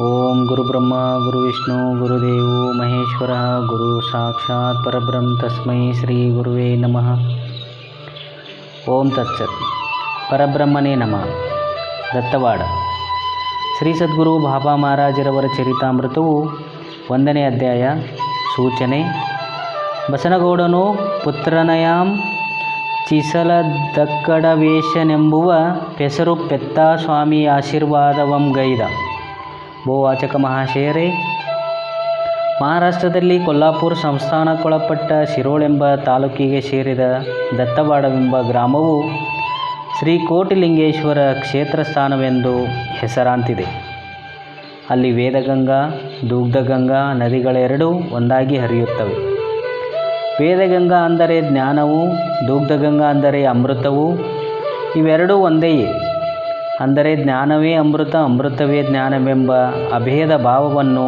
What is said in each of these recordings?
ಓಂ ಗುರುಬ್ರಹ್ಮ ಗುರುವಿಷ್ಣು ಗುರುದೇವೋ ಮಹೇಶ್ವರ ಗುರು ಸಾಕ್ಷಾತ್ ಪರಬ್ರಹ್ಮ ತಸ್ಮೈ ಶ್ರೀ ಗುರುವೇ ನಮಃ. ಓಂ ತತ್ಸತ್. ಪರಬ್ರಹ್ಮನೇ ನಮಃ. ದತ್ತವಾಡ ಶ್ರೀ ಸದ್ಗುರು ಬಾಬಾ ಮಹಾರಾಜರವರ ಚರಿತಾಮೃತವು 1ನೇ ಅಧ್ಯಾಯ. ಸೂಚನೆ: ಬಸನಗೌಡನು ಪುತ್ರನಯಾಂ ಚಿಸಲದಕ್ಕಡವೇಶನೆಂಬುವ ಪೆಸರು ಪೆತ್ತಾ ಸ್ವಾಮಿ ಆಶೀರ್ವಾದವಂಗೈದ. ಬಹುವಾಚಕ ಮಹಾಶಯರೇ, ಮಹಾರಾಷ್ಟ್ರದಲ್ಲಿ ಕೊಲ್ಲಾಪುರ ಸಂಸ್ಥಾನಕ್ಕೊಳಪಟ್ಟ ಶಿರೋಳೆಂಬ ತಾಲೂಕಿಗೆ ಸೇರಿದ ದತ್ತವಾಡವೆಂಬ ಗ್ರಾಮವು ಶ್ರೀ ಕೋಟಿಲಿಂಗೇಶ್ವರ ಕ್ಷೇತ್ರಸ್ಥಾನವೆಂದು ಹೆಸರಾಂತಿದೆ. ಅಲ್ಲಿ ವೇದಗಂಗಾ, ದುಗ್ಧಗಂಗಾ ನದಿಗಳೆರಡೂ ಒಂದಾಗಿ ಹರಿಯುತ್ತವೆ. ವೇದಗಂಗಾ ಅಂದರೆ ಜ್ಞಾನವು, ದುಗ್ಧಗಂಗಾ ಅಂದರೆ ಅಮೃತವು. ಇವೆರಡೂ ಒಂದೇಯೇ. ಅಂದರೆ ಜ್ಞಾನವೇ ಅಮೃತ, ಅಮೃತವೇ ಜ್ಞಾನವೆಂಬ ಅಭೇದ ಭಾವವನ್ನು,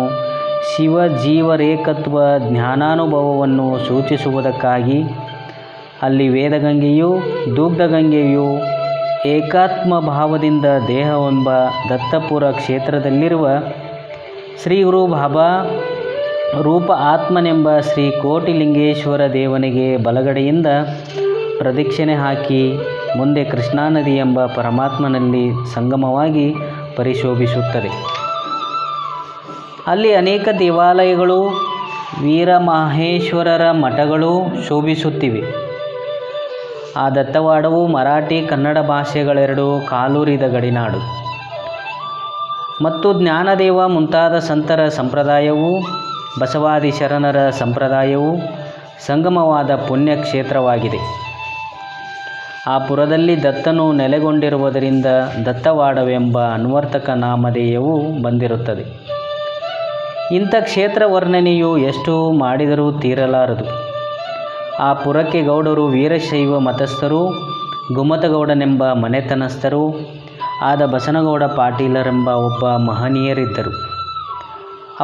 ಶಿವಜೀವರೇಕತ್ವ ಜ್ಞಾನಾನುಭವವನ್ನು ಸೂಚಿಸುವುದಕ್ಕಾಗಿ ಅಲ್ಲಿ ವೇದಗಂಗೆಯೂ ದುಗ್ಧಗಂಗೆಯೂ ಏಕಾತ್ಮ ಭಾವದಿಂದ ದೇಹವೆಂಬ ದತ್ತಪುರ ಕ್ಷೇತ್ರದಲ್ಲಿರುವ ಶ್ರೀ ಗುರು ಬಾಬಾ ರೂಪ ಆತ್ಮನೆಂಬ ಶ್ರೀ ಕೋಟಿಲಿಂಗೇಶ್ವರ ದೇವನಿಗೆ ಬಲಗಡೆಯಿಂದ ಪ್ರದಕ್ಷಿಣೆ ಹಾಕಿ ಮುಂದೆ ಕೃಷ್ಣಾ ನದಿ ಎಂಬ ಪರಮಾತ್ಮನಲ್ಲಿ ಸಂಗಮವಾಗಿ ಪರಿಶೋಭಿಸುತ್ತದೆ. ಅಲ್ಲಿ ಅನೇಕ ದೇವಾಲಯಗಳು, ವೀರಮಹೇಶ್ವರರ ಮಠಗಳು ಶೋಭಿಸುತ್ತಿವೆ. ಆ ದತ್ತವಾಡವು ಮರಾಠಿ ಕನ್ನಡ ಭಾಷೆಗಳೆರಡೂ ಕಾಲೂರಿದ ಗಡಿನಾಡು ಮತ್ತು ಜ್ಞಾನದೇವ ಮುಂತಾದ ಸಂತರ ಸಂಪ್ರದಾಯವೂ ಬಸವಾದಿ ಶರಣರ ಸಂಪ್ರದಾಯವೂ ಸಂಗಮವಾದ ಪುಣ್ಯಕ್ಷೇತ್ರವಾಗಿದೆ. ಆ ಪುರದಲ್ಲಿ ದತ್ತನು ನೆಲೆಗೊಂಡಿರುವುದರಿಂದ ದತ್ತವಾಡವೆಂಬ ಅನ್ವರ್ಥಕ ನಾಮಧೇಯವೂ ಬಂದಿರುತ್ತದೆ. ಇಂಥ ಕ್ಷೇತ್ರ ವರ್ಣನೆಯು ಎಷ್ಟು ಮಾಡಿದರೂ ತೀರಲಾರದು. ಆ ಪುರಕ್ಕೆ ಗೌಡರು ವೀರಶೈವ ಮತಸ್ಥರೂ ಗುಮ್ಮತಗೌಡನೆಂಬ ಮನೆತನಸ್ಥರೂ ಆದ ಬಸನಗೌಡ ಪಾಟೀಲರೆಂಬ ಒಬ್ಬ ಮಹನೀಯರಿದ್ದರು.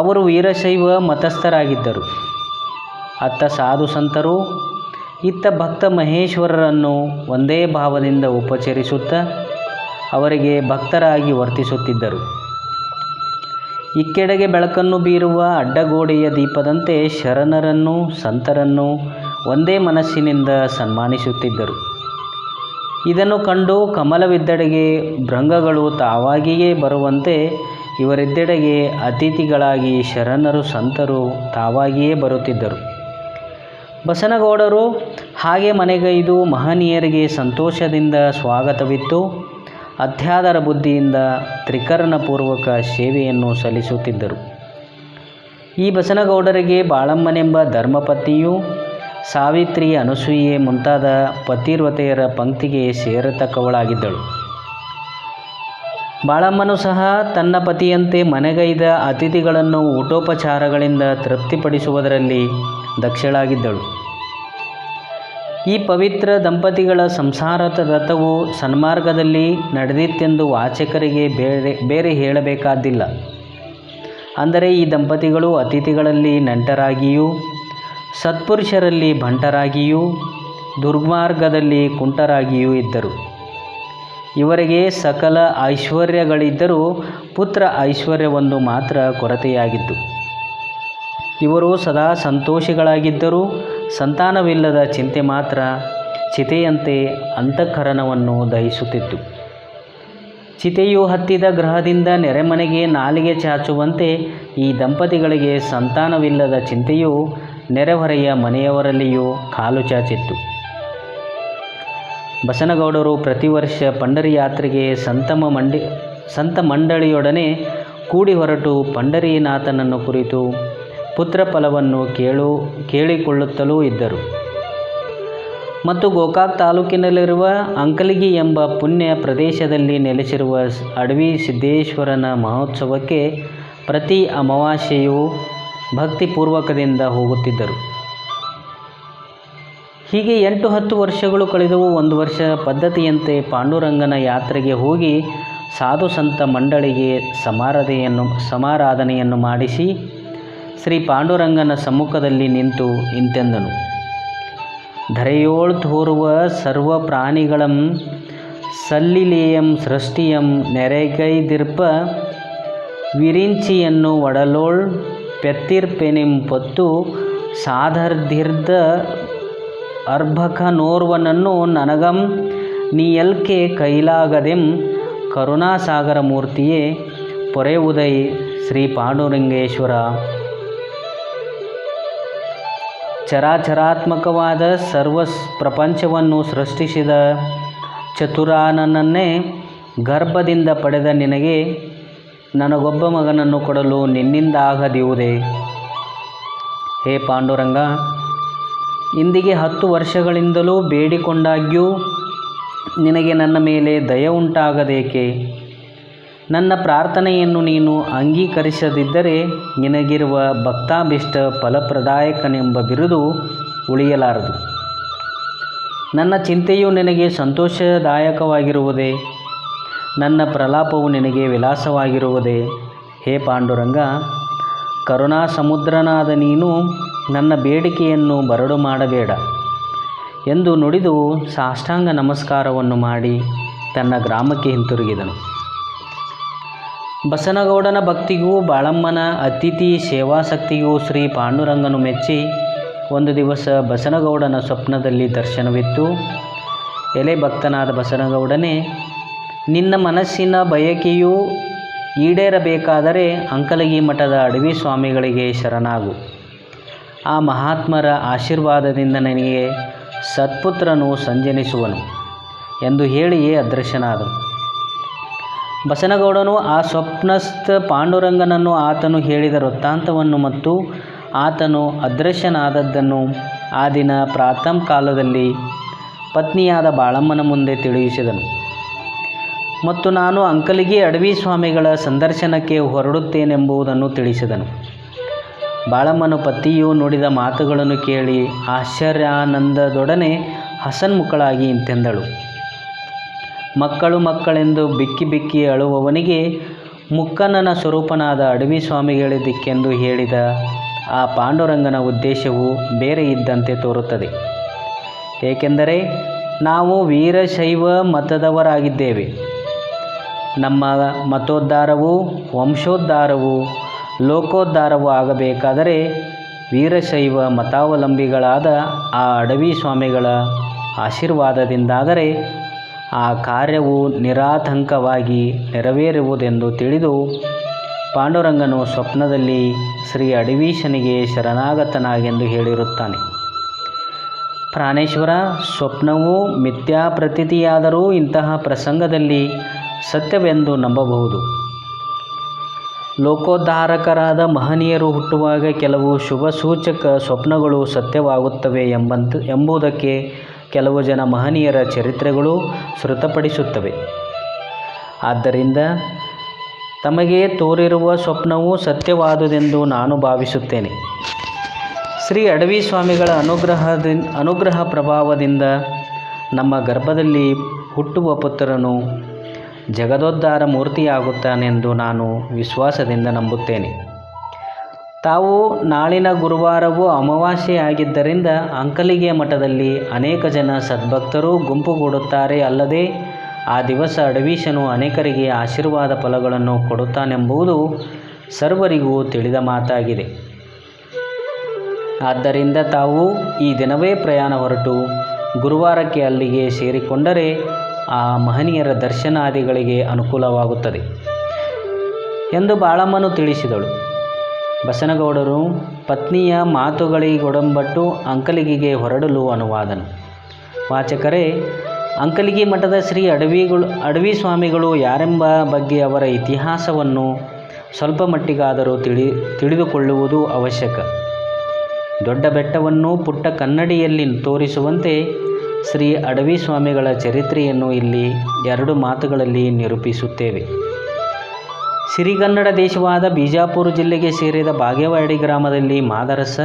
ಅವರು ವೀರಶೈವ ಮತಸ್ಥರಾಗಿದ್ದರು. ಅತ್ತ ಸಾಧು ಸಂತರು, ಇತ್ತ ಭಕ್ತ ಮಹೇಶ್ವರರನ್ನು ಒಂದೇ ಭಾವದಿಂದ ಉಪಚರಿಸುತ್ತಾ ಅವರಿಗೆ ಭಕ್ತರಾಗಿ ವರ್ತಿಸುತ್ತಿದ್ದರು. ಇಕ್ಕೆಡೆಗೆ ಬೆಳಕನ್ನು ಬೀರುವ ಅಡ್ಡಗೋಡೆಯ ದೀಪದಂತೆ ಶರಣರನ್ನು ಸಂತರನ್ನು ಒಂದೇ ಮನಸ್ಸಿನಿಂದ ಸನ್ಮಾನಿಸುತ್ತಿದ್ದರು. ಇದನ್ನು ಕಂಡು ಕಮಲವಿದ್ದೆಡೆಗೆ ಭೃಂಗಗಳು ತಾವಾಗಿಯೇ ಬರುವಂತೆ ಇವರಿದ್ದೆಡೆಗೆ ಅತಿಥಿಗಳಾಗಿ ಶರಣರು ಸಂತರು ತಾವಾಗಿಯೇ ಬರುತ್ತಿದ್ದರು. ಬಸನಗೌಡರು ಹಾಗೆ ಮನೆಗೈದು ಮಹನೀಯರಿಗೆ ಸಂತೋಷದಿಂದ ಸ್ವಾಗತವಿತ್ತು ಅತ್ಯಾದರ ಬುದ್ಧಿಯಿಂದ ತ್ರಿಕರಣಪೂರ್ವಕ ಸೇವೆಯನ್ನು ಸಲ್ಲಿಸುತ್ತಿದ್ದರು. ಈ ಬಸನಗೌಡರಿಗೆ ಬಾಳಮ್ಮನೆಂಬ ಧರ್ಮಪತ್ನಿಯು, ಸಾವಿತ್ರಿ, ಅನಸೂಯೆ ಮುಂತಾದ ಪತಿವ್ರತೆಯರ ಪಂಕ್ತಿಗೆ ಸೇರತಕ್ಕವಳಾಗಿದ್ದಳು. ಬಾಳಮ್ಮನು ಸಹ ತನ್ನ ಪತಿಯಂತೆ ಮನೆಗೈದ ಅತಿಥಿಗಳನ್ನು ಊಟೋಪಚಾರಗಳಿಂದ ತೃಪ್ತಿಪಡಿಸುವುದರಲ್ಲಿ ದಕ್ಷಳಾಗಿದ್ದಳು. ಈ ಪವಿತ್ರ ದಂಪತಿಗಳ ಸಂಸಾರದ ರಥವು ಸನ್ಮಾರ್ಗದಲ್ಲಿ ನಡೆದಿತ್ತೆಂದು ವಾಚಕರಿಗೆ ಬೇರೆ ಹೇಳಬೇಕಾದ್ದಿಲ್ಲ. ಅಂದರೆ ಈ ದಂಪತಿಗಳು ಅತಿಥಿಗಳಲ್ಲಿ ನೆಂಟರಾಗಿಯೂ, ಸತ್ಪುರುಷರಲ್ಲಿ ಭಂಟರಾಗಿಯೂ, ದುರ್ಮಾರ್ಗದಲ್ಲಿ ಕುಂಟರಾಗಿಯೂ ಇದ್ದರು. ಇವರಿಗೆ ಸಕಲ ಐಶ್ವರ್ಯಗಳಿದ್ದರೂ ಪುತ್ರ ಐಶ್ವರ್ಯವೊಂದು ಮಾತ್ರ ಕೊರತೆಯಾಗಿದ್ದು. ಇವರು ಸದಾ ಸಂತೋಷಿಗಳಾಗಿದ್ದರೂ ಸಂತಾನವಿಲ್ಲದ ಚಿಂತೆ ಮಾತ್ರ ಚಿತೆಯಂತೆ ಅಂತಃಕರಣವನ್ನು ದಹಿಸುತ್ತಿತ್ತು. ಚಿತೆಯು ಹತ್ತಿದ ಗ್ರಹದಿಂದ ನೆರೆಮನೆಗೆ ನಾಲಿಗೆ ಚಾಚುವಂತೆ ಈ ದಂಪತಿಗಳಿಗೆ ಸಂತಾನವಿಲ್ಲದ ಚಿಂತೆಯು ನೆರೆಹೊರೆಯ ಮನೆಯವರಲ್ಲಿಯೂ ಕಾಲು ಚಾಚಿತ್ತು. ಬಸನಗೌಡರು ಪ್ರತಿ ವರ್ಷ ಪಂಡರಿ ಯಾತ್ರೆಗೆ ಸಂತ ಮಂಡಳಿಯೊಡನೆ ಕೂಡಿ ಹೊರಟು ಪಂಡರೀನಾಥನನ್ನು ಕುರಿತು ಪುತ್ರ ಫಲವನ್ನು ಕೇಳಿಕೊಳ್ಳುತ್ತಲೂ ಇದ್ದರು. ಮತ್ತು ಗೋಕಾಕ್ ತಾಲೂಕಿನಲ್ಲಿರುವ ಅಂಕಲಗಿ ಎಂಬ ಪುಣ್ಯ ಪ್ರದೇಶದಲ್ಲಿ ನೆಲೆಸಿರುವ ಅಡವಿ ಸಿದ್ದೇಶ್ವರನ ಮಹೋತ್ಸವಕ್ಕೆ ಪ್ರತಿ ಅಮಾವಾಸ್ಯೆಯೂ ಭಕ್ತಿಪೂರ್ವಕದಿಂದ ಹೋಗುತ್ತಿದ್ದರು. ಹೀಗೆ 8-10 ವರ್ಷಗಳು ಕಳೆದವು. ಒಂದು ವರ್ಷ ಪದ್ಧತಿಯಂತೆ ಪಾಂಡುರಂಗನ ಯಾತ್ರೆಗೆ ಹೋಗಿ ಸಾಧು ಸಂತ ಮಂಡಳಿಗೆ ಸಮಾರಾಧನೆಯನ್ನು ಮಾಡಿಸಿ ಶ್ರೀ ಪಾಂಡುರಂಗನ ಸಮ್ಮುಖದಲ್ಲಿ ನಿಂತು ಇಂತೆಂದನು: ಧರೆಯೋಳ್ ತೋರುವ ಸರ್ವ ಪ್ರಾಣಿಗಳಂ ಸಲ್ಲಿಲೇಯಂ ಸೃಷ್ಟಿಯಂ ನೆರೆಗೈದಿರ್ಪ ವಿರಿಂಚಿಯನ್ನು ಒಡಲೋಳ್ ಪೆತ್ತಿರ್ಪೆನೆಂ ಪೊತ್ತು ಸಾಧರ್ಧಿರ್ದ ಅರ್ಭಕನೋರ್ವನನ್ನು ನನಗಂ ನೀಯಲ್ಕೆ ಕೈಲಾಗದೆಂ ಕರುಣಾಸಾಗರ ಮೂರ್ತಿಯೇ ಪೊರೆವುದೈ ಶ್ರೀ ಪಾಂಡುರಂಗೇಶ್ವರ. ಚರಾಚರಾತ್ಮಕವಾದ ಸರ್ವ ಪ್ರಪಂಚವನ್ನು ಸೃಷ್ಟಿಸಿದ ಚತುರಾನನನ್ನೇ ಗರ್ಭದಿಂದ ಪಡೆದ ನಿನಗೆ ನನಗೊಬ್ಬ ಮಗನನ್ನು ಕೊಡಲು ನಿನ್ನಿಂದಾಗದಿರುವುದೇ? ಹೇ ಪಾಂಡುರಂಗ, ಇಂದಿಗೆ 10 ವರ್ಷಗಳಿಂದಲೂ ಬೇಡಿಕೊಂಡಾಗ್ಯೂ ನಿನಗೆ ನನ್ನ ಮೇಲೆ ದಯ ಉಂಟಾಗದೇಕೆ? ನನ್ನ ಪ್ರಾರ್ಥನೆಯನ್ನು ನೀನು ಅಂಗೀಕರಿಸದಿದ್ದರೆ ನಿನಗಿರುವ ಭಕ್ತಾಭೀಷ್ಟ ಫಲಪ್ರದಾಯಕನೆಂಬ ಬಿರುದು ಉಳಿಯಲಾರದು. ನನ್ನ ಚಿಂತೆಯು ನಿನಗೆ ಸಂತೋಷದಾಯಕವಾಗಿರುವುದೇ? ನನ್ನ ಪ್ರಲಾಪವು ನಿನಗೆ ವಿಲಾಸವಾಗಿರುವುದೇ? ಹೇ ಪಾಂಡುರಂಗ, ಕರುಣಾ ಸಮುದ್ರನಾದ ನೀನು ನನ್ನ ಬೇಡಿಕೆಯನ್ನು ಬರಡು ಮಾಡಬೇಡ ಎಂದು ನುಡಿದು ಸಾಷ್ಟಾಂಗ ನಮಸ್ಕಾರವನ್ನು ಮಾಡಿ ತನ್ನ ಗ್ರಾಮಕ್ಕೆ ಹಿಂತಿರುಗಿದನು. ಬಸನಗೌಡನ ಭಕ್ತಿಗೂ ಬಾಳಮ್ಮನ ಅತಿಥಿ ಸೇವಾಸಕ್ತಿಗೂ ಶ್ರೀ ಪಾಂಡುರಂಗನು ಮೆಚ್ಚಿ ಒಂದು ದಿವಸ ಬಸನಗೌಡನ ಸ್ವಪ್ನದಲ್ಲಿ ದರ್ಶನವಿತ್ತು. ಎಲೆ ಭಕ್ತನಾದ ಬಸನಗೌಡನೇ, ನಿನ್ನ ಮನಸ್ಸಿನ ಬಯಕೆಯು ಈಡೇರಬೇಕಾದರೆ ಅಂಕಲಗಿ ಮಠದ ಅಡವಿ ಸ್ವಾಮಿಗಳಿಗೆ ಶರಣಾಗು. ಆ ಮಹಾತ್ಮರ ಆಶೀರ್ವಾದದಿಂದ ನನಗೆ ಸತ್ಪುತ್ರನು ಸಂಜನಿಸುವನು ಎಂದು ಹೇಳಿಯೇ ಅದೃಶ್ಯನಾದನು. ಬಸನಗೌಡನು ಆ ಸ್ವಪ್ನಸ್ಥ ಪಾಂಡುರಂಗನನ್ನು ಆತನು ಹೇಳಿದ ವೃತ್ತಾಂತವನ್ನು ಮತ್ತು ಆತನು ಅದೃಶ್ಯನಾದದ್ದನ್ನು ಆ ದಿನ ಪ್ರಾತಃ ಕಾಲದಲ್ಲಿ ಪತ್ನಿಯಾದ ಬಾಳಮ್ಮನ ಮುಂದೆ ತಿಳಿಸಿದನು. ಮತ್ತು ನಾನು ಅಂಕಲಗಿ ಅಡವಿ ಸ್ವಾಮಿಗಳ ಸಂದರ್ಶನಕ್ಕೆ ಹೊರಡುತ್ತೇನೆಂಬುದನ್ನು ತಿಳಿಸಿದನು. ಬಾಳಮ್ಮನ ಪತಿಯು ನುಡಿದ ಮಾತುಗಳನ್ನು ಕೇಳಿ ಆಶ್ಚರ್ಯಾನಂದದೊಡನೆ ಹಸನ್ಮುಖಳಾಗಿ ಇಂತೆಂದಳು. ಮಕ್ಕಳು ಮಕ್ಕಳೆಂದು ಬಿಕ್ಕಿ ಬಿಕ್ಕಿ ಅಳುವವನಿಗೆ ಮುಕ್ಕಣ್ಣನ ಸ್ವರೂಪನಾದ ಅಡವಿ ಸ್ವಾಮಿಗಳಿದ್ದಕ್ಕೆಂದು ಹೇಳಿದ ಆ ಪಾಂಡುರಂಗನ ಉದ್ದೇಶವು ಬೇರೆ ಇದ್ದಂತೆ ತೋರುತ್ತದೆ. ಏಕೆಂದರೆ ನಾವು ವೀರಶೈವ ಮತದವರಾಗಿದ್ದೇವೆ. ನಮ್ಮ ಮತೋದ್ಧಾರವೂ ವಂಶೋದ್ಧಾರವೂ ಲೋಕೋದ್ಧಾರವೂ ಆಗಬೇಕಾದರೆ ವೀರಶೈವ ಮತಾವಲಂಬಿಗಳಾದ ಆ ಅಡವಿ ಸ್ವಾಮಿಗಳ ಆಶೀರ್ವಾದದಿಂದಾದರೆ ಆ ಕಾರ್ಯವು ನಿರಾತಂಕವಾಗಿ ನೆರವೇರುವುದೆಂದು ತಿಳಿದು ಪಾಂಡುರಂಗನು ಸ್ವಪ್ನದಲ್ಲಿ ಶ್ರೀ ಅಡವೀಶನಿಗೆ ಶರಣಾಗತನಾಗೆಂದು ಹೇಳಿರುತ್ತಾನೆ. ಪ್ರಾಣೇಶ್ವರ, ಸ್ವಪ್ನವು ಮಿಥ್ಯಾ ಪ್ರತೀತಿಯಾದರೂ ಇಂತಹ ಪ್ರಸಂಗದಲ್ಲಿ ಸತ್ಯವೆಂದು ನಂಬಬಹುದು. ಲೋಕೋದ್ಧಾರಕರಾದ ಮಹನೀಯರು ಹುಟ್ಟುವಾಗ ಕೆಲವು ಶುಭ ಸೂಚಕ ಸ್ವಪ್ನಗಳು ಸತ್ಯವಾಗುತ್ತವೆ ಎಂಬುದಕ್ಕೆ ಕೆಲವು ಜನ ಮಹನೀಯರ ಚರಿತ್ರೆಗಳು ಶ್ರುತಪಡಿಸುತ್ತವೆ. ಆದ್ದರಿಂದ ತಮಗೆ ತೋರಿರುವ ಸ್ವಪ್ನವು ಸತ್ಯವಾದುದೆಂದು ನಾನು ಭಾವಿಸುತ್ತೇನೆ. ಶ್ರೀ ಅಡವಿ ಸ್ವಾಮಿಗಳ ಅನುಗ್ರಹ ಪ್ರಭಾವದಿಂದ ನಮ್ಮ ಗರ್ಭದಲ್ಲಿ ಹುಟ್ಟುವ ಪುತ್ರನು ಜಗದೋದ್ಧಾರ ಮೂರ್ತಿಯಾಗುತ್ತಾನೆಂದು ನಾನು ವಿಶ್ವಾಸದಿಂದ ನಂಬುತ್ತೇನೆ. ತಾವು ನಾಳಿನ ಗುರುವಾರವೂ ಅಮಾವಾಸ್ಯೆಯಾಗಿದ್ದರಿಂದ ಅಂಕಲಿಗೆ ಮಠದಲ್ಲಿ ಅನೇಕ ಜನ ಸದ್ಭಕ್ತರು ಗುಂಪುಗೂಡುತ್ತಾರೆ. ಅಲ್ಲದೆ ಆ ದಿವಸ ಅಡವೀಶನು ಅನೇಕರಿಗೆ ಆಶೀರ್ವಾದ ಫಲಗಳನ್ನು ಕೊಡುತ್ತಾನೆಂಬುದು ಸರ್ವರಿಗೂ ತಿಳಿದ ಮಾತಾಗಿದೆ. ಆದ್ದರಿಂದ ತಾವು ಈ ದಿನವೇ ಪ್ರಯಾಣ ಹೊರಟು ಗುರುವಾರಕ್ಕೆ ಅಲ್ಲಿಗೆ ಸೇರಿಕೊಂಡರೆ ಆ ಮಹನೀಯರ ದರ್ಶನಾದಿಗಳಿಗೆ ಅನುಕೂಲವಾಗುತ್ತದೆ ಎಂದು ಬಾಳಮ್ಮನು ತಿಳಿಸಿದಳು. ಬಸನಗೌಡರು ಪತ್ನಿಯ ಮಾತುಗಳಿಗೊಡಂಬಟ್ಟು ಅಂಕಲಿಗಿಗೆ ಹೊರಡಲು ಅನುವಾದನು. ವಾಚಕರೇ, ಅಂಕಲಿಗಿ ಮಠದ ಶ್ರೀ ಅಡವಿ ಸ್ವಾಮಿಗಳು ಯಾರೆಂಬ ಬಗ್ಗೆ ಅವರ ಇತಿಹಾಸವನ್ನು ಸ್ವಲ್ಪ ಮಟ್ಟಿಗಾದರೂ ತಿಳಿದುಕೊಳ್ಳುವುದು ಅವಶ್ಯಕ. ದೊಡ್ಡ ಬೆಟ್ಟವನ್ನು ಪುಟ್ಟ ಕನ್ನಡಿಯಲ್ಲಿ ತೋರಿಸುವಂತೆ ಶ್ರೀ ಅಡವಿ ಸ್ವಾಮಿಗಳ ಚರಿತ್ರೆಯನ್ನು ಇಲ್ಲಿ 2 ಮಾತುಗಳಲ್ಲಿ ನಿರೂಪಿಸುತ್ತೇವೆ. ಸಿರಿಗನ್ನಡ ದೇಶವಾದ ಬಿಜಾಪುರ ಜಿಲ್ಲೆಗೆ ಸೇರಿದ ಬಾಗೇವಾಡಿ ಗ್ರಾಮದಲ್ಲಿ ಮಾದರಸ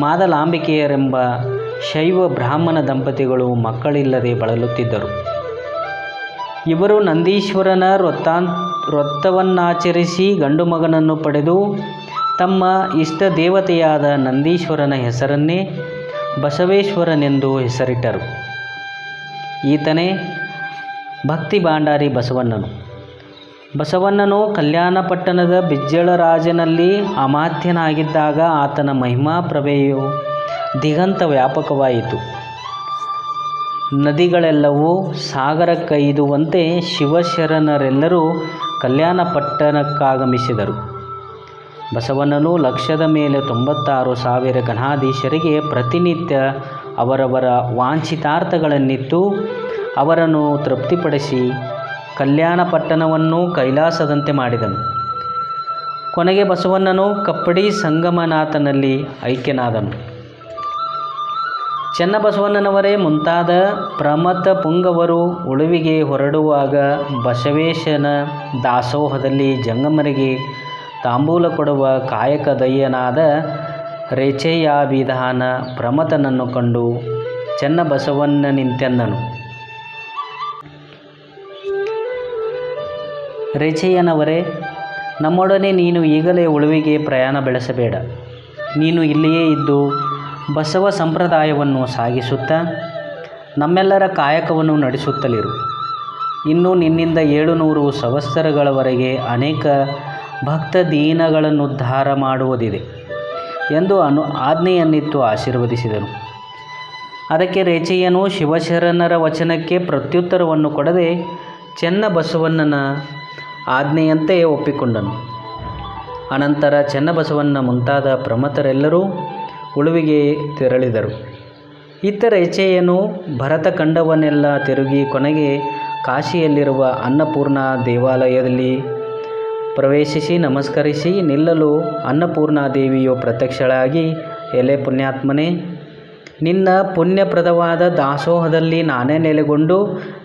ಮಾದಲಾಂಬಿಕೆಯರೆಂಬ ಶೈವ ಬ್ರಾಹ್ಮಣ ದಂಪತಿಗಳು ಮಕ್ಕಳಿಲ್ಲದೆ ಬಳಲುತ್ತಿದ್ದರು. ಇವರು ನಂದೀಶ್ವರನ ವ್ರತವನ್ನಾಚರಿಸಿ ಗಂಡು ಮಗನನ್ನು ಪಡೆದು ತಮ್ಮ ಇಷ್ಟ ದೇವತೆಯಾದ ನಂದೀಶ್ವರನ ಹೆಸರನ್ನೇ ಬಸವೇಶ್ವರನೆಂದು ಹೆಸರಿಟ್ಟರು. ಈತನೇ ಭಕ್ತಿ ಭಾಂಡಾರಿ ಬಸವಣ್ಣನು. ಬಸವಣ್ಣನು ಕಲ್ಯಾಣಪಟ್ಟಣದ ಬಿಜ್ಜಳರಾಜನಲ್ಲಿ ಅಮಾತ್ಯನಾಗಿದ್ದಾಗ ಆತನ ಮಹಿಮಾ ಪ್ರಭೆಯು ದಿಗಂತ ವ್ಯಾಪಕವಾಯಿತು. ನದಿಗಳೆಲ್ಲವೂ ಸಾಗರಕ್ಕೈದುವಂತೆ ಶಿವಶರಣರೆಲ್ಲರೂ ಕಲ್ಯಾಣಪಟ್ಟಣಕ್ಕಾಗಮಿಸಿದರು. ಬಸವಣ್ಣನು ಲಕ್ಷದ ಮೇಲೆ 96,000 ಘನಾಧೀಶರಿಗೆ ಪ್ರತಿನಿತ್ಯ ಅವರವರ ವಾಂಛಿತಾರ್ಥಗಳನ್ನಿತ್ತು ಅವರನ್ನು ತೃಪ್ತಿಪಡಿಸಿ ಕಲ್ಯಾಣಪಟ್ಟಣವನ್ನು ಕೈಲಾಸದಂತೆ ಮಾಡಿದನು. ಕೊನೆಗೆ ಬಸವಣ್ಣನು ಕಪ್ಪಡಿ ಸಂಗಮನಾಥನಲ್ಲಿ ಐಕ್ಯನಾದನು. ಚನ್ನಬಸವಣ್ಣನವರೇ ಮುಂತಾದ ಪ್ರಮಥ ಪುಂಗವರು ಉಳುವಿಗೆ ಹೊರಡುವಾಗ ಬಸವೇಶನ ದಾಸೋಹದಲ್ಲಿ ಜಂಗಮರಿಗೆ ತಾಂಬೂಲ ಕೊಡುವ ಕಾಯಕದಯ್ಯನಾದ ರೇಚಯ್ಯಾಭಿಧಾನ ಪ್ರಮಥನನ್ನು ಕಂಡು ಚನ್ನಬಸವಣ್ಣನಿಂತೆನ್ನನು. ರೇಚಯ್ಯನವರೇ, ನಮ್ಮೊಡನೆ ನೀನು ಈಗಲೇ ಉಳುವಿಗೆ ಪ್ರಯಾಣ ಬೆಳೆಸಬೇಡ. ನೀನು ಇಲ್ಲಿಯೇ ಇದ್ದು ಬಸವ ಸಂಪ್ರದಾಯವನ್ನು ಸಾಗಿಸುತ್ತಾ ನಮ್ಮೆಲ್ಲರ ಕಾಯಕವನ್ನು ನಡೆಸುತ್ತಲಿರು. ಇನ್ನು ನಿನ್ನಿಂದ 700 ಸಂವತ್ಸರಗಳವರೆಗೆ ಅನೇಕ ಭಕ್ತದೀನಗಳನ್ನುದ್ಧಾರ ಮಾಡುವುದಿದೆ ಎಂದು ಆಜ್ಞೆಯನ್ನಿತ್ತು ಆಶೀರ್ವದಿಸಿದನು. ಅದಕ್ಕೆ ರೇಚಯ್ಯನು ಶಿವಶರಣರ ವಚನಕ್ಕೆ ಪ್ರತ್ಯುತ್ತರವನ್ನು ಕೊಡದೆ ಚನ್ನಬಸವಣ್ಣನ ಆಜ್ಞೆಯಂತೆ ಒಪ್ಪಿಕೊಂಡನು. ಅನಂತರ ಚನ್ನಬಸವಣ್ಣ ಮುಂತಾದ ಪ್ರಮಥರೆಲ್ಲರೂ ಉಳುವಿಗೆ ತೆರಳಿದರು. ಇತ್ತ ರೇಚಯ್ಯನು ಭರತಖಂಡವನ್ನೆಲ್ಲ ತಿರುಗಿ ಕೊನೆಗೆ ಕಾಶಿಯಲ್ಲಿರುವ ಅನ್ನಪೂರ್ಣ ದೇವಾಲಯದಲ್ಲಿ ಪ್ರವೇಶಿಸಿ ನಮಸ್ಕರಿಸಿ ನಿಲ್ಲಲು ಅನ್ನಪೂರ್ಣಾದೇವಿಯು ಪ್ರತ್ಯಕ್ಷಳಾಗಿ, ಎಲೆ ಪುಣ್ಯಾತ್ಮನೇ, ನಿನ್ನ ಪುಣ್ಯಪ್ರದವಾದ ದಾಸೋಹದಲ್ಲಿ ನಾನೇ ನೆಲೆಗೊಂಡು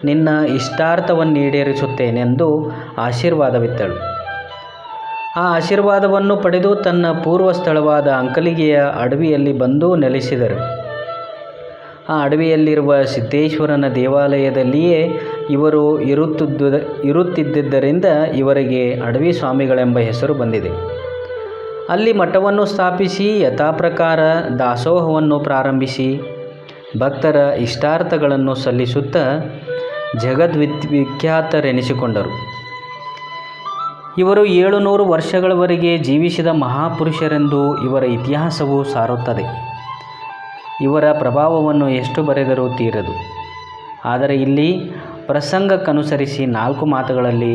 ನಿನ್ನ ಇಷ್ಟಾರ್ಥವನ್ನೀಡೇರಿಸುತ್ತೇನೆಂದು ಆಶೀರ್ವಾದವಿತ್ತಳು. ಆ ಆಶೀರ್ವಾದವನ್ನು ಪಡೆದು ತನ್ನ ಪೂರ್ವ ಸ್ಥಳವಾದ ಅಂಕಲಿಗೆಯ ಅಡವಿಯಲ್ಲಿ ಬಂದು ನೆಲೆಸಿದರು. ಆ ಅಡವಿಯಲ್ಲಿರುವ ಸಿದ್ದೇಶ್ವರನ ದೇವಾಲಯದಲ್ಲಿಯೇ ಇವರು ಇರುತ್ತಿದ್ದರಿಂದ ಇವರಿಗೆ ಅಡವಿ ಸ್ವಾಮಿಗಳೆಂಬ ಹೆಸರು ಬಂದಿದೆ. ಅಲ್ಲಿ ಮಠವನ್ನು ಸ್ಥಾಪಿಸಿ ಯಥಾಪ್ರಕಾರ ದಾಸೋಹವನ್ನು ಪ್ರಾರಂಭಿಸಿ ಭಕ್ತರ ಇಷ್ಟಾರ್ಥಗಳನ್ನು ಸಲ್ಲಿಸುತ್ತಾ ಜಗದ್ವಿಖ್ಯಾತರೆನಿಸಿಕೊಂಡರು. ಇವರು 700 ವರ್ಷಗಳವರೆಗೆ ಜೀವಿಸಿದ ಮಹಾಪುರುಷರೆಂದು ಇವರ ಇತಿಹಾಸವು ಸಾರುತ್ತದೆ. ಇವರ ಪ್ರಭಾವವನ್ನು ಎಷ್ಟು ಬರೆದರೂ ತೀರದು. ಆದರೆ ಇಲ್ಲಿ ಪ್ರಸಂಗಕ್ಕನುಸರಿಸಿ 4 ಮಾತುಗಳಲ್ಲಿ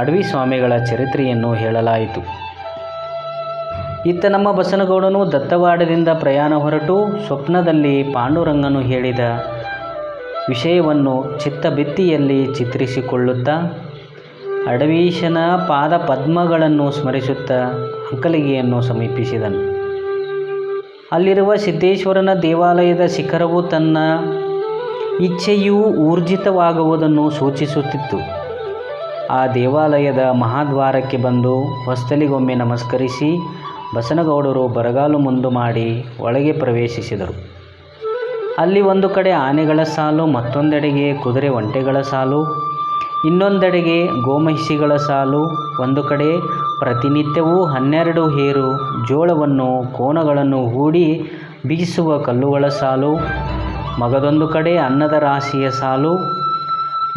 ಅಡವಿ ಸ್ವಾಮಿಗಳ ಚರಿತ್ರೆಯನ್ನು ಹೇಳಲಾಯಿತು. ಇತ್ತ ನಮ್ಮ ಬಸನಗೌಡನು ದತ್ತವಾಡದಿಂದ ಪ್ರಯಾಣ ಹೊರಟು ಸ್ವಪ್ನದಲ್ಲಿ ಪಾಂಡುರಂಗನು ಹೇಳಿದ ವಿಷಯವನ್ನು ಚಿತ್ತಭಿತ್ತಿಯಲ್ಲಿ ಚಿತ್ರಿಸಿಕೊಳ್ಳುತ್ತಾ ಅಡವೀಶನ ಪಾದ ಪದ್ಮಗಳನ್ನು ಸ್ಮರಿಸುತ್ತಾ ಅಂಕಲಿಗೆಯನ್ನು ಸಮೀಪಿಸಿದನು. ಅಲ್ಲಿರುವ ಸಿದ್ದೇಶ್ವರನ ದೇವಾಲಯದ ಶಿಖರವು ತನ್ನ ಇಚ್ಛೆಯು ಊರ್ಜಿತವಾಗುವುದನ್ನು ಸೂಚಿಸುತ್ತಿತ್ತು. ಆ ದೇವಾಲಯದ ಮಹಾದ್ವಾರಕ್ಕೆ ಬಂದು ಹೊಸ್ತಲಿಗೊಮ್ಮೆ ನಮಸ್ಕರಿಸಿ ಬಸನಗೌಡರು ಬರಗಾಲು ಮುಂದು ಮಾಡಿ ಒಳಗೆ ಪ್ರವೇಶಿಸಿದರು. ಅಲ್ಲಿ ಒಂದು ಕಡೆ ಆನೆಗಳ ಸಾಲು, ಮತ್ತೊಂದೆಡೆಗೆ ಕುದುರೆ ಒಂಟೆಗಳ ಸಾಲು, ಇನ್ನೊಂದೆಡೆಗೆ ಗೋಮಹಿಷಿಗಳ ಸಾಲು, ಒಂದು ಕಡೆ ಪ್ರತಿನಿತ್ಯವೂ 12 ಹೇರು ಜೋಳವನ್ನು ಕೋಣಗಳನ್ನು ಹೂಡಿ ಬೀಸುವ ಕಲ್ಲುಗಳ ಸಾಲು, ಮಗದೊಂದು ಕಡೆ ಅನ್ನದ ರಾಶಿಯ ಸಾಲು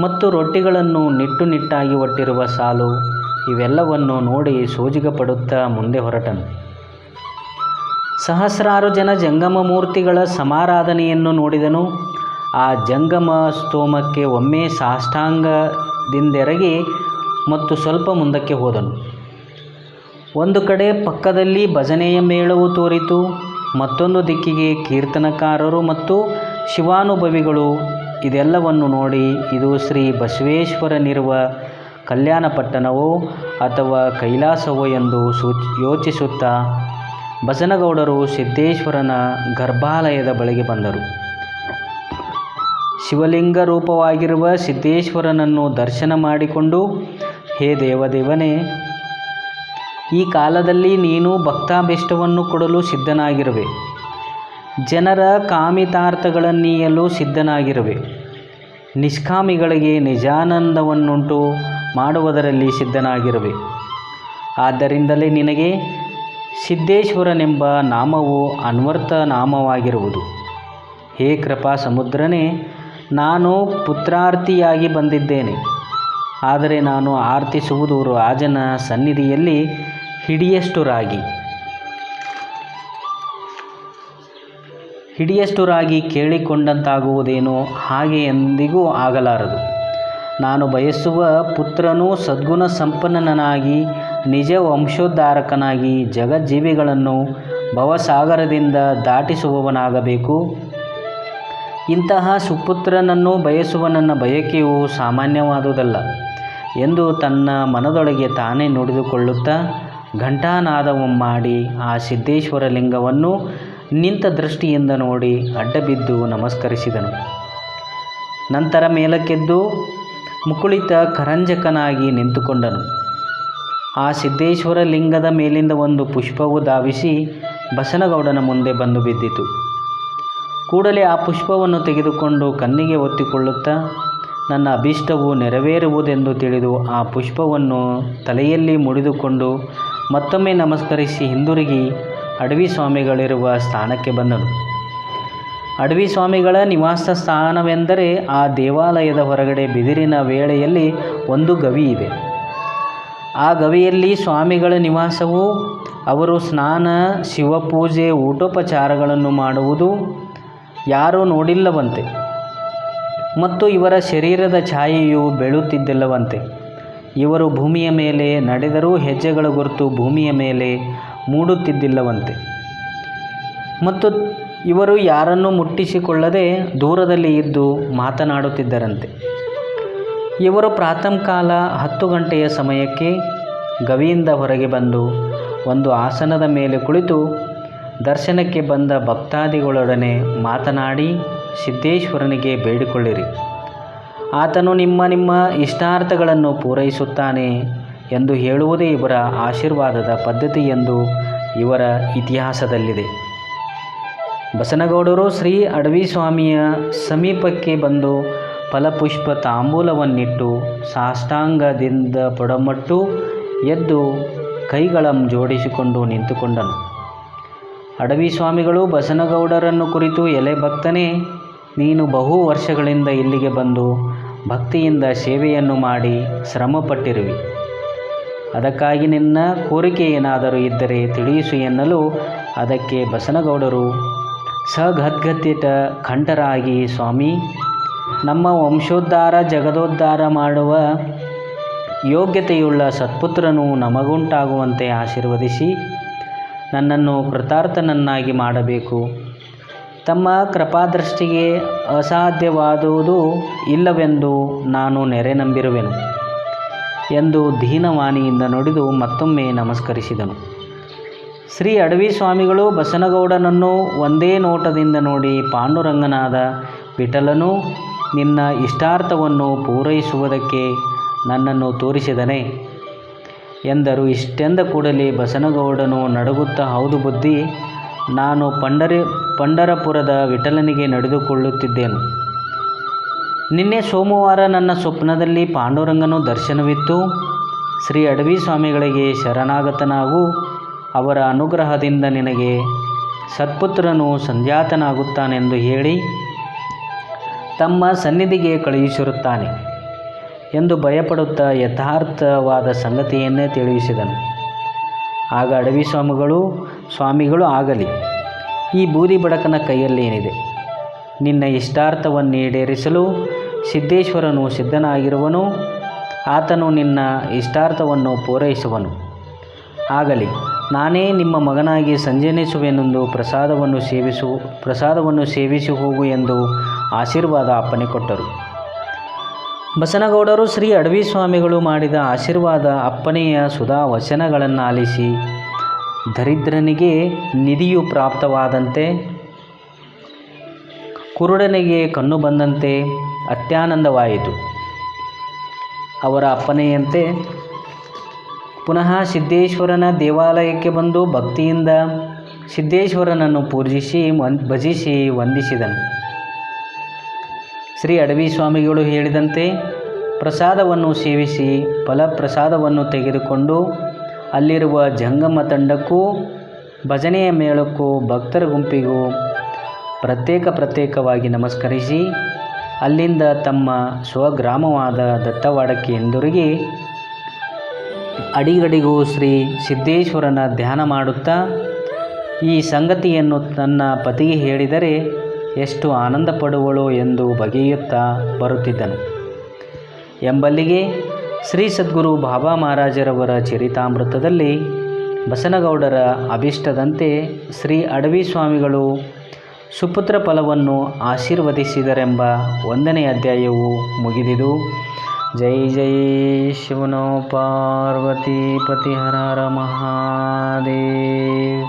ಮತ್ತು ರೊಟ್ಟಿಗಳನ್ನು ನಿಟ್ಟಾಗಿ ಒಟ್ಟಿರುವ ಸಾಲು. ಇವೆಲ್ಲವನ್ನು ನೋಡಿ ಸೋಜಿಗ ಪಡುತ್ತಾ ಮುಂದೆ ಹೊರಟನು. ಸಹಸ್ರಾರು ಜನ ಜಂಗಮ ಮೂರ್ತಿಗಳ ಸಮಾರಾಧನೆಯನ್ನು ನೋಡಿದನು. ಆ ಜಂಗಮ ಸ್ತೋಮಕ್ಕೆ ಒಮ್ಮೆ ಸಾಷ್ಟಾಂಗದಿಂದೆರಗಿ ಮತ್ತು ಸ್ವಲ್ಪ ಮುಂದಕ್ಕೆ ಹೋದನು. ಒಂದು ಕಡೆ ಪಕ್ಕದಲ್ಲಿ ಭಜನೆಯ ಮೇಳವು ತೋರಿತು. ಮತ್ತೊಂದು ದಿಕ್ಕಿಗೆ ಕೀರ್ತನಕಾರರು ಮತ್ತು ಶಿವಾನುಭವಿಗಳು. ಇದೆಲ್ಲವನ್ನು ನೋಡಿ ಇದು ಶ್ರೀ ಬಸವೇಶ್ವರನಿರುವ ಕಲ್ಯಾಣಪಟ್ಟಣವೋ ಅಥವಾ ಕೈಲಾಸವೋ ಎಂದು ಯೋಚಿಸುತ್ತಾ ಬಸನಗೌಡರು ಸಿದ್ದೇಶ್ವರನ ಗರ್ಭಾಲಯದ ಬಳಿಗೆ ಬಂದರು. ಶಿವಲಿಂಗ ರೂಪವಾಗಿರುವ ಸಿದ್ದೇಶ್ವರನನ್ನು ದರ್ಶನ ಮಾಡಿಕೊಂಡು, ಹೇ ದೇವದೇವನೇ, ಈ ಕಾಲದಲ್ಲಿ ನೀನು ಭಕ್ತಾಭೀಷ್ಟವನ್ನು ಕೊಡಲು ಸಿದ್ಧನಾಗಿರುವೆ. ಜನರ ಕಾಮಿತಾರ್ಥಗಳನ್ನೀಯಲು ಸಿದ್ಧನಾಗಿರುವೆ. ನಿಷ್ಕಾಮಿಗಳಿಗೆ ನಿಜಾನಂದವನ್ನುಂಟು ಮಾಡುವುದರಲ್ಲಿ ಸಿದ್ಧನಾಗಿರುವೆ. ಆದ್ದರಿಂದಲೇ ನಿನಗೆ ಸಿದ್ದೇಶ್ವರನೆಂಬ ನಾಮವು ಅನ್ವರ್ಥ ನಾಮವಾಗಿರುವುದು. ಹೇ ಕೃಪಾ ಸಮುದ್ರನೇ, ನಾನು ಪುತ್ರಾರ್ಥಿಯಾಗಿ ಬಂದಿದ್ದೇನೆ. ಆದರೆ ನಾನು ಆರ್ತಿಸುವುದು ರಾಜನ ಸನ್ನಿಧಿಯಲ್ಲಿ ಹಿಡಿಯಷ್ಟು ರಾಗಿ ಕೇಳಿಕೊಂಡಂತಾಗುವುದೇನೋ ಹಾಗೆ ಎಂದಿಗೂ ಆಗಲಾರದು. ನಾನು ಬಯಸುವ ಪುತ್ರನು ಸದ್ಗುಣ ಸಂಪನ್ನನಾಗಿ ನಿಜ ವಂಶೋದ್ಧಾರಕನಾಗಿ ಜಗಜ್ಜೀವಿಗಳನ್ನು ಭವಸಾಗರದಿಂದ ದಾಟಿಸುವವನಾಗಬೇಕು. ಇಂತಹ ಸುಪುತ್ರನನ್ನು ಬಯಸುವ ನನ್ನ ಬಯಕೆಯು ಸಾಮಾನ್ಯವಾದುದಲ್ಲ ಎಂದು ತನ್ನ ಮನದೊಳಗೆ ತಾನೇ ನುಡಿದುಕೊಳ್ಳುತ್ತಾ ಘಂಟಾನಾದವನ್ನು ಮಾಡಿ ಆ ಸಿದ್ದೇಶ್ವರ ಲಿಂಗವನ್ನು ನಿಂತ ದೃಷ್ಟಿಯಿಂದ ನೋಡಿ ಅಡ್ಡಬಿದ್ದು ನಮಸ್ಕರಿಸಿದನು. ನಂತರ ಮೇಲಕ್ಕೆದ್ದು ಮುಕುಳಿತ ಕರಂಜಕನಾಗಿ ನಿಂತುಕೊಂಡನು. ಆ ಸಿದ್ದೇಶ್ವರ ಲಿಂಗದ ಮೇಲಿಂದ ಒಂದು ಪುಷ್ಪವು ಧಾವಿಸಿ ಬಸನಗೌಡನ ಮುಂದೆ ಬಂದು ಬಿದ್ದಿತು. ಕೂಡಲೇ ಆ ಪುಷ್ಪವನ್ನು ತೆಗೆದುಕೊಂಡು ಕಣ್ಣಿಗೆ ಒತ್ತಿಕೊಳ್ಳುತ್ತಾ ನನ್ನ ಅಭೀಷ್ಟವು ನೆರವೇರುವುದೆಂದು ತಿಳಿದು ಆ ಪುಷ್ಪವನ್ನು ತಲೆಯಲ್ಲಿ ಮುಡಿದುಕೊಂಡು ಮತ್ತೊಮ್ಮೆ ನಮಸ್ಕರಿಸಿ ಹಿಂದಿರುಗಿ ಅಡವಿ ಸ್ವಾಮಿಗಳಿರುವ ಸ್ಥಾನಕ್ಕೆ ಬಂದನು. ಅಡವಿ ಸ್ವಾಮಿಗಳ ನಿವಾಸ ಸ್ಥಾನವೆಂದರೆ ಆ ದೇವಾಲಯದ ಹೊರಗಡೆ ಬಿದಿರಿನ ವೇಳೆಯಲ್ಲಿ ಒಂದು ಗವಿ ಇದೆ. ಆ ಗವಿಯಲ್ಲಿ ಸ್ವಾಮಿಗಳ ನಿವಾಸವು. ಅವರು ಸ್ನಾನ, ಶಿವಪೂಜೆ, ಊಟೋಪಚಾರಗಳನ್ನು ಮಾಡುವುದು ಯಾರೂ ನೋಡಿಲ್ಲವಂತೆ ಮತ್ತು ಇವರ ಶರೀರದ ಛಾಯೆಯು ಬೀಳುತ್ತಿದ್ದಿಲ್ಲವಂತೆ. ಇವರು ಭೂಮಿಯ ಮೇಲೆ ನಡೆದರೂ ಹೆಜ್ಜೆಗಳ ಗುರುತು ಭೂಮಿಯ ಮೇಲೆ ಮೂಡುತ್ತಿದ್ದಿಲ್ಲವಂತೆ ಮತ್ತು ಇವರು ಯಾರನ್ನೂ ಮುಟ್ಟಿಸಿಕೊಳ್ಳದೆ ದೂರದಲ್ಲಿ ಇದ್ದು ಮಾತನಾಡುತ್ತಿದ್ದರಂತೆ. ಇವರು ಪ್ರಾತಃಕಾಲ 10 ಗಂಟೆಯ ಸಮಯಕ್ಕೆ ಗವಿಯಿಂದ ಹೊರಗೆ ಬಂದು ಒಂದು ಆಸನದ ಮೇಲೆ ಕುಳಿತು ದರ್ಶನಕ್ಕೆ ಬಂದ ಭಕ್ತಾದಿಗಳೊಡನೆ ಮಾತನಾಡಿ ಸಿದ್ದೇಶ್ವರನಿಗೆ ಬೇಡಿಕೊಳ್ಳಿರಿ, ಆತನು ನಿಮ್ಮ ಇಷ್ಟಾರ್ಥಗಳನ್ನು ಪೂರೈಸುತ್ತಾನೆ ಎಂದು ಹೇಳುವುದೇ ಇವರ ಆಶೀರ್ವಾದದ ಪದ್ಧತಿ ಎಂದು ಇವರ ಇತಿಹಾಸದಲ್ಲಿದೆ. ಬಸನಗೌಡರು ಶ್ರೀ ಅಡವಿ ಸ್ವಾಮಿಯ ಸಮೀಪಕ್ಕೆ ಬಂದು ಫಲಪುಷ್ಪ ತಾಂಬೂಲವನ್ನಿಟ್ಟು ಸಾಷ್ಟಾಂಗದಿಂದ ಪೊಡಮಟ್ಟು ಎದ್ದು ಕೈಗಳನ್ನು ಜೋಡಿಸಿಕೊಂಡು ನಿಂತುಕೊಂಡನು. ಅಡವಿ ಸ್ವಾಮಿಗಳು ಬಸನಗೌಡರನ್ನು ಕುರಿತು, ಎಲೆ ಭಕ್ತನೇ, ನೀನು ಬಹು ವರ್ಷಗಳಿಂದ ಇಲ್ಲಿಗೆ ಬಂದು ಭಕ್ತಿಯಿಂದ ಸೇವೆಯನ್ನು ಮಾಡಿ ಶ್ರಮಪಟ್ಟಿರುವಿ. ಅದಕ್ಕಾಗಿ ನಿನ್ನ ಕೋರಿಕೆ ಏನಾದರೂ ಇದ್ದರೆ ತಿಳಿಸು ಎನ್ನಲು ಅದಕ್ಕೆ ಬಸನಗೌಡರು ಸಗದ್ಗತಿತ ಕಂಠರಾಗಿ, ಸ್ವಾಮಿ, ನಮ್ಮ ವಂಶೋದ್ಧಾರ ಜಗದೋದ್ಧಾರ ಮಾಡುವ ಯೋಗ್ಯತೆಯುಳ್ಳ ಸತ್ಪುತ್ರನು ನಮಗುಂಟಾಗುವಂತೆ ಆಶೀರ್ವದಿಸಿ ನನ್ನನ್ನು ಕೃತಾರ್ಥನನ್ನಾಗಿ ಮಾಡಬೇಕು. ತಮ್ಮ ಕೃಪಾದೃಷ್ಟಿಗೆ ಅಸಾಧ್ಯವಾದುದು ಇಲ್ಲವೆಂದು ನಾನು ನೆರೆ ನಂಬಿರುವೆನು ಎಂದು ದೀನವಾಣಿಯಿಂದ ನುಡಿದು ಮತ್ತೊಮ್ಮೆ ನಮಸ್ಕರಿಸಿದನು. ಶ್ರೀ ಅಡವಿ ಸ್ವಾಮಿಗಳು ಬಸನಗೌಡನನ್ನು ಒಂದೇ ನೋಟದಿಂದ ನೋಡಿ, ಪಾಂಡುರಂಗನಾದ ವಿಠಲನು ನಿನ್ನ ಇಷ್ಟಾರ್ಥವನ್ನು ಪೂರೈಸುವುದಕ್ಕೆ ನನ್ನನ್ನು ತೋರಿಸಿದನೇ ಎಂದರು. ಇಷ್ಟೆಂದ ಕೂಡಲೇ ಬಸನಗೌಡನು ನಡುಗುತ್ತಾ, ಹೌದು ಬುದ್ಧಿ, ನಾನು ಪಂಢರಪುರದ ವಿಠಲನಿಗೆ ನಡೆದುಕೊಳ್ಳುತ್ತಿದ್ದೆನು. ನಿನ್ನೆ ಸೋಮವಾರ ನನ್ನ ಸ್ವಪ್ನದಲ್ಲಿ ಪಾಂಡುರಂಗನು ದರ್ಶನವಿತ್ತು. ಶ್ರೀ ಅಡವಿ ಸ್ವಾಮಿಗಳಿಗೆ ಶರಣಾಗತನಾಗು, ಅವರ ಅನುಗ್ರಹದಿಂದ ನಿನಗೆ ಸತ್ಪುತ್ರನು ಸಂಜಾತನಾಗುತ್ತಾನೆಂದು ಹೇಳಿ ತಮ್ಮ ಸನ್ನಿಧಿಗೆ ಕಳುಹಿಸಿರುತ್ತಾನೆ ಎಂದು ಭಯಪಡುತ್ತಾ ಯಥಾರ್ಥವಾದ ಸಂಗತಿಯನ್ನೇ ತಿಳಿಸಿದನು. ಆಗ ಅಡವಿ ಸ್ವಾಮಿಗಳು ಆಗಲಿ, ಈ ಬೂದಿ ಬಡಕನ ಕೈಯಲ್ಲೇನಿದೆ? ನಿನ್ನ ಇಷ್ಟಾರ್ಥವನ್ನು ಈಡೇರಿಸಲು ಸಿದ್ದೇಶ್ವರನು ಸಿದ್ಧನಾಗಿರುವನು. ಆತನು ನಿನ್ನ ಇಷ್ಟಾರ್ಥವನ್ನು ಪೂರೈಸುವನು. ಆಗಲಿ, ನಾನೇ ನಿಮ್ಮ ಮಗನಾಗಿ ಸಂಜನಿಸುವೆನೆಂದು ಪ್ರಸಾದವನ್ನು ಸೇವಿಸಿ ಹೋಗು ಎಂದು ಆಶೀರ್ವಾದ ಅಪ್ಪಣೆ ಕೊಟ್ಟರು. ಬಸನಗೌಡರು ಶ್ರೀ ಅಡವಿ ಸ್ವಾಮಿಗಳು ಮಾಡಿದ ಆಶೀರ್ವಾದ ಅಪ್ಪನೆಯ ಸುಧಾ ವಚನಗಳನ್ನು ಆಲಿಸಿ ದರಿದ್ರನಿಗೆ ನಿಧಿಯು ಪ್ರಾಪ್ತವಾದಂತೆ, ಕುರುಡನಿಗೆ ಕಣ್ಣು ಬಂದಂತೆ ಅತ್ಯಾನಂದವಾಯಿತು. ಅವರ ಅಪ್ಪನೆಯಂತೆ ಪುನಃ ಸಿದ್ದೇಶ್ವರನ ದೇವಾಲಯಕ್ಕೆ ಬಂದು ಭಕ್ತಿಯಿಂದ ಸಿದ್ದೇಶ್ವರನನ್ನು ಪೂಜಿಸಿ ಭಜಿಸಿ ವಂದಿಸಿದನು. ಶ್ರೀ ಅಡವಿ ಸ್ವಾಮಿಗಳು ಹೇಳಿದಂತೆ ಪ್ರಸಾದವನ್ನು ಸೇವಿಸಿ ಫಲಪ್ರಸಾದವನ್ನು ತೆಗೆದುಕೊಂಡು ಅಲ್ಲಿರುವ ಜಂಗಮ ತಂಡಕ್ಕೂ ಭಜನೆಯ ಮೇಳಕ್ಕೂ ಭಕ್ತರ ಗುಂಪಿಗೂ ಪ್ರತ್ಯೇಕವಾಗಿ ನಮಸ್ಕರಿಸಿ ಅಲ್ಲಿಂದ ತಮ್ಮ ಸ್ವಗ್ರಾಮವಾದ ದತ್ತವಾಡಕ್ಕೆ ಹಿಂದಿರುಗಿ ಅಡಿಗಡಿಗೂ ಶ್ರೀ ಸಿದ್ದೇಶ್ವರನ ಧ್ಯಾನ ಮಾಡುತ್ತಾ ಈ ಸಂಗತಿಯನ್ನು ತನ್ನ ಪತಿಗೆ ಹೇಳಿದರೆ ಎಷ್ಟು ಆನಂದ ಪಡುವಳು ಎಂದು ಬಗೆಯುತ್ತಾ ಬರುತ್ತಿದ್ದನು. ಎಂಬಲ್ಲಿಗೆ ಶ್ರೀ ಸದ್ಗುರು ಬಾಬಾ ಮಹಾರಾಜರವರ ಚರಿತಾಮೃತದಲ್ಲಿ ಬಸನಗೌಡರ ಅಭಿಷ್ಟದಂತೆ ಶ್ರೀ ಅಡವಿ ಸ್ವಾಮಿಗಳು ಸುಪುತ್ರ ಫಲವನ್ನು ಆಶೀರ್ವದಿಸಿದರೆಂಬ 1ನೇ ಅಧ್ಯಾಯವು ಮುಗಿದಿದು. ಜೈ ಜೈ ಶಿವನೋ ಪಾರ್ವತಿ ಪತಿ ಹರ ಹರ ಮಹಾದೇವ್.